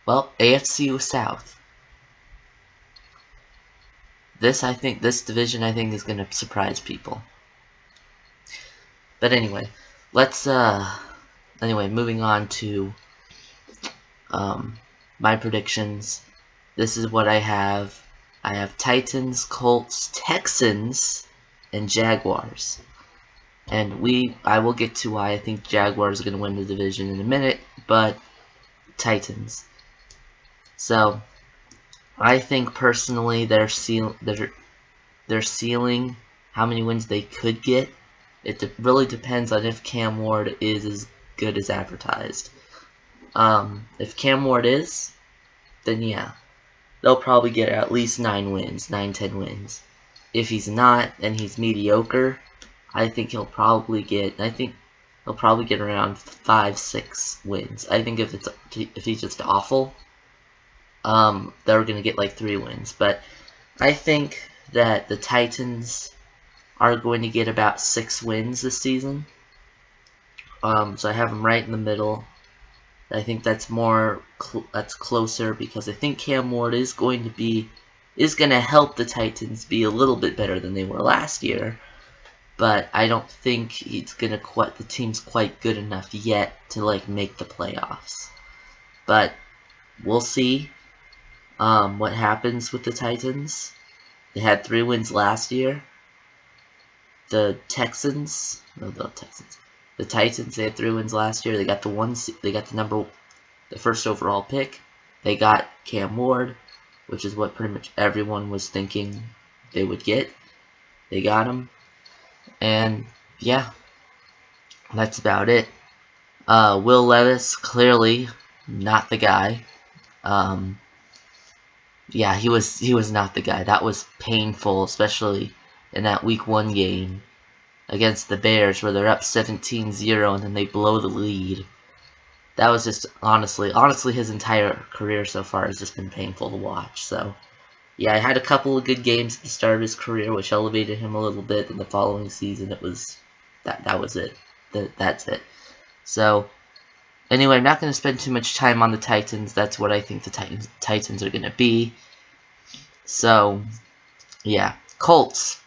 Well, AFC South. This division I think is gonna surprise people. But anyway, let's anyway, moving on to my predictions. This is what I have. I have Titans, Colts, Texans, and Jaguars. And I will get to why I think Jaguars are going to win the division in a minute, but Titans. So, I think personally their ceiling, how many wins they could get, it really depends on if Cam Ward is as good as advertised. If Cam Ward is, then yeah, they'll probably get at least 9 wins, 9-10 wins. If he's not, and he's mediocre, I think he'll probably get around 5-6 wins. I think if he's just awful, they're gonna get like 3 wins. But I think that the Titans are going to get about 6 wins this season. So I have them right in the middle. I think that's that's closer because I think Cam Ward is going to help the Titans be a little bit better than they were last year. But I don't think the team's quite good enough yet to like make the playoffs. But we'll see what happens with the Titans. They had 3 wins last year. The Titans, they had 3 wins last year. They got the first overall pick. They got Cam Ward, which is what pretty much everyone was thinking they would get. They got him. And yeah, that's about it. Will Levis, clearly not the guy. Yeah, he was not the guy. That was painful, especially in that week 1 game against the Bears where they're up 17-0 and then they blow the lead. That was just honestly his entire career so far has just been painful to watch. So yeah, I had a couple of good games at the start of his career, which elevated him a little bit. In the following season, it was that was it. That's it. So anyway, I'm not going to spend too much time on the Titans. That's what I think the Titans are going to be. So yeah, Colts.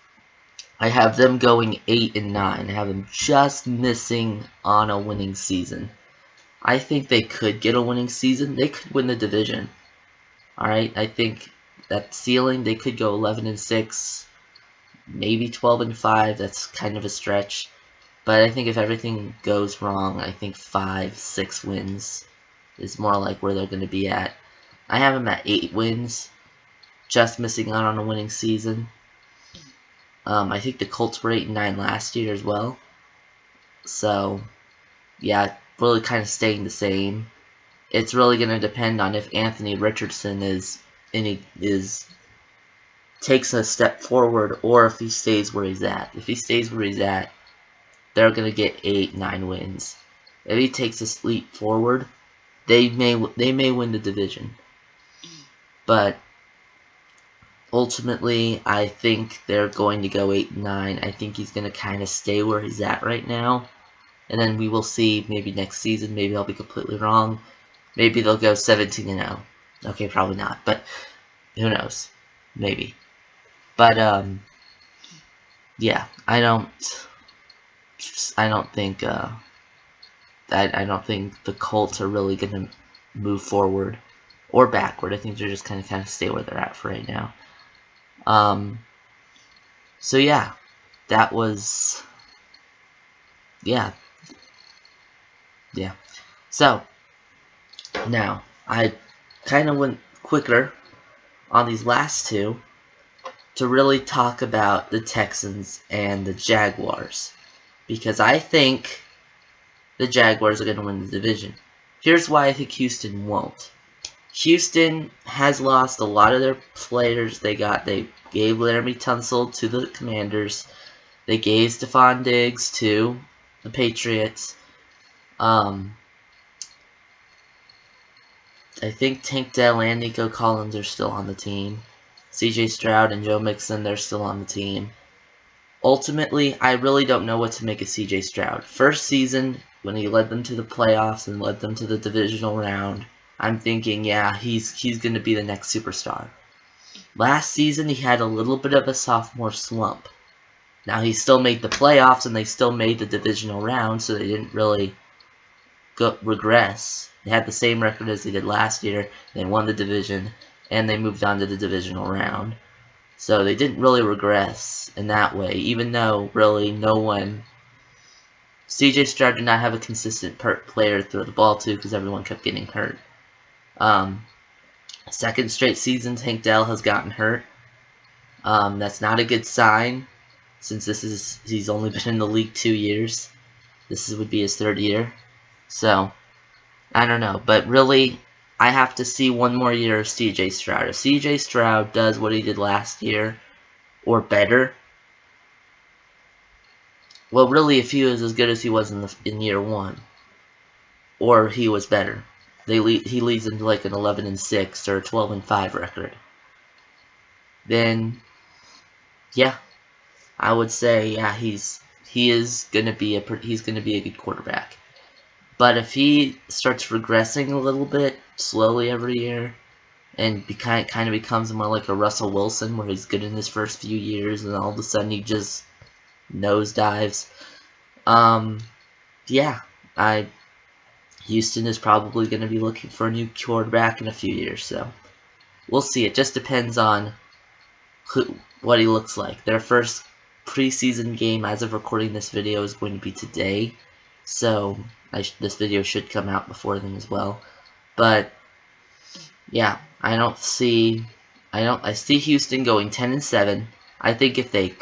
I have them going 8-9. I have them just missing on a winning season. I think they could get a winning season. They could win the division. All right, I think that ceiling they could go 11-6, maybe 12-5. That's kind of a stretch, but I think if everything goes wrong, I think 5-6 wins is more like where they're going to be at. I have them at 8 wins, just missing out on a winning season. I think the Colts were 8-9 last year as well. So, yeah, really kind of staying the same. It's really going to depend on if Anthony Richardson takes a step forward or if he stays where he's at. If he stays where he's at, they're going to get 8-9 wins. If he takes a leap forward, they may win the division. But ultimately, I think they're going to go 8-9. I think he's going to kind of stay where he's at right now. And then we will see maybe next season. Maybe I'll be completely wrong. Maybe they'll go 17-0. Okay, probably not. But who knows? Maybe. But yeah, I don't think I don't think the Colts are really going to move forward or backward. I think they're just kind of stay where they're at for right now. So yeah, that was yeah. So now I kind of went quicker on these last two to really talk about the Texans and the Jaguars, because I think the Jaguars are going to win the division. Here's why I think Houston won't. Houston has lost a lot of their players they gave Laramie Tunsil to the Commanders. They gave Stephon Diggs to the Patriots. I think Tank Dell and Nico Collins are still on the team. CJ Stroud and Joe Mixon, they're still on the team. Ultimately, I really don't know what to make of CJ Stroud. First season, when he led them to the playoffs and led them to the divisional round, I'm thinking, yeah, he's going to be the next superstar. Last season, he had a little bit of a sophomore slump. Now, he still made the playoffs, and they still made the divisional round, so they didn't really regress. They had the same record as they did last year. They won the division, and they moved on to the divisional round. So they didn't really regress in that way, even though really no one... CJ Stroud did not have a consistent player to throw the ball to because everyone kept getting hurt. Second straight season, Tank Dell has gotten hurt. That's not a good sign, since he's only been in the league 2 years. This would be his 3rd year. So, I don't know. But really, I have to see one more year of CJ Stroud. If CJ Stroud does what he did last year, or better, well, really, if he was as good as he was in year 1, or he was better, he leads into like an 11-6 or a 12-5 record. Then, yeah, I would say, yeah, he's gonna be a good quarterback. But if he starts regressing a little bit slowly every year, and kind of becomes more like a Russell Wilson, where he's good in his first few years, and all of a sudden he just nosedives, yeah, Houston is probably going to be looking for a new quarterback in a few years, so we'll see. It just depends on what he looks like. Their first preseason game, as of recording this video, is going to be today, so this video should come out before then as well. But yeah, I see Houston going 10-7. I think if they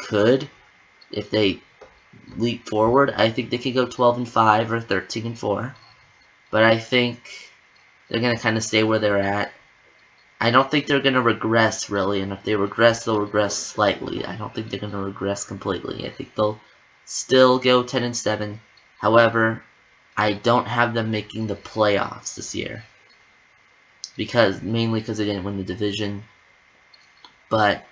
leap forward, I think they could go 12-5 or 13-4. But I think they're going to kind of stay where they're at. I don't think they're going to regress, really. And if they regress, they'll regress slightly. I don't think they're going to regress completely. I think they'll still go 10-7. However, I don't have them making the playoffs this year. Mainly because they didn't win the division. But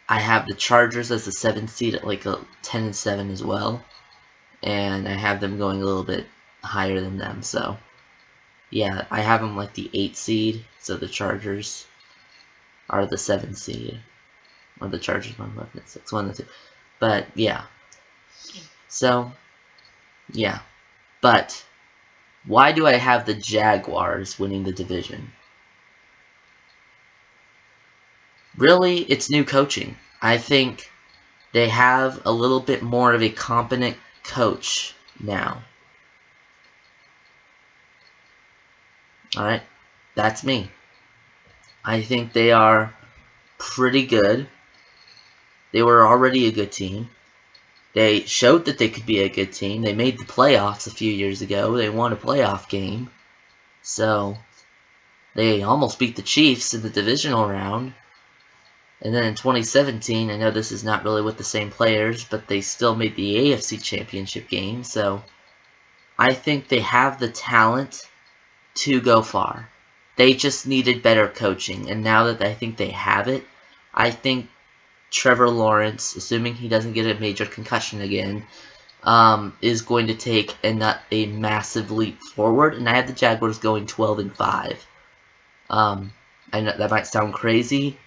I have the Chargers as the 7th seed at like a 10-7 as well. And I have them going a little bit higher than them, so yeah, I have them like the 8th seed, so the Chargers are the 7th seed, or the Chargers 1, 11, 6, 1 and 2, but yeah, so yeah, but why do I have the Jaguars winning the division? Really, it's new coaching. I think they have a little bit more of a competent coach now. Alright, that's me. I think they are pretty good. They were already a good team. They showed that they could be a good team. They made the playoffs a few years ago. They won a playoff game. So, they almost beat the Chiefs in the divisional round. And then in 2017, I know this is not really with the same players, but they still made the AFC Championship game. So, I think they have the talent to go far. They just needed better coaching, and now that I think they have it, I think Trevor Lawrence, assuming he doesn't get a major concussion again, is going to take a massive leap forward, and I have the Jaguars going 12-5. I know that might sound crazy,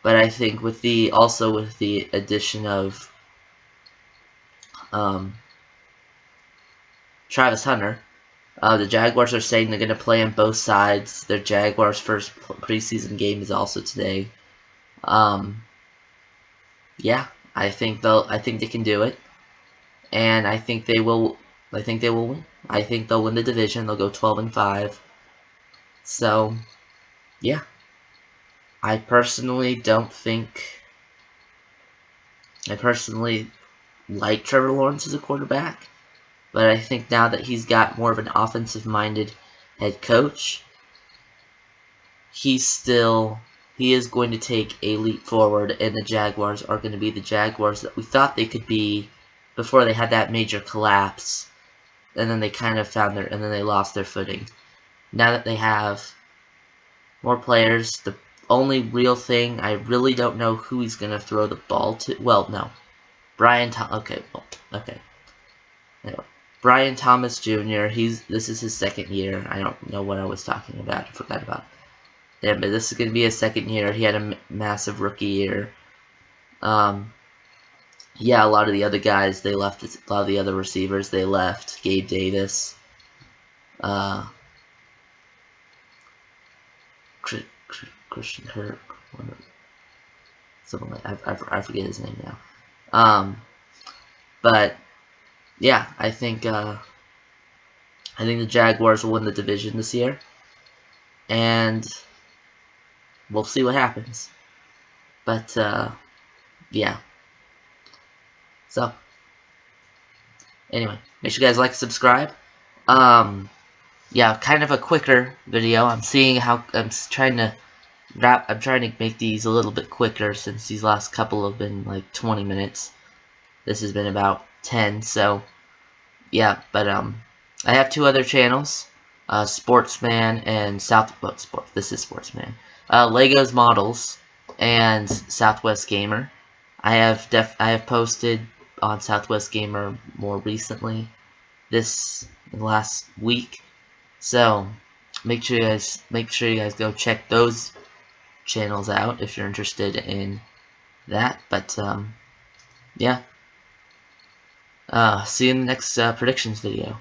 but I think with the addition of Travis Hunter, the Jaguars are saying they're going to play on both sides. Their Jaguars' first preseason game is also today. Yeah, I think they can do it, and I think they will. I think they will win. I think they'll win the division. They'll go 12-5. So, yeah, I personally like Trevor Lawrence as a quarterback. But I think now that he's got more of an offensive-minded head coach, he is going to take a leap forward, and the Jaguars are going to be the Jaguars that we thought they could be before they had that major collapse, and then they kind of and then they lost their footing. Now that they have more players, the only real thing, I really don't know who he's going to throw the ball to. Well, no. Anyway. Brian Thomas Jr. This is his second year. I don't know what I was talking about. I forgot about. Yeah, but this is going to be his second year. He had a massive rookie year. Yeah, a lot of the other guys, they left. A lot of the other receivers, they left. Gabe Davis. Christian Kirk. Something like I forget his name now. But yeah, I think the Jaguars will win the division this year, and we'll see what happens. But yeah. So anyway, make sure you guys like and subscribe. Yeah, kind of a quicker video. I'm seeing how I'm trying to make these a little bit quicker since these last couple have been like 20 minutes. This has been about 10, so yeah, but I have two other channels, Sportsman and this is Sportsman. Legos Models and Southwest Gamer. I have posted on Southwest Gamer more recently this last week. So make sure you guys go check those channels out if you're interested in that. But yeah. See you in the next predictions video.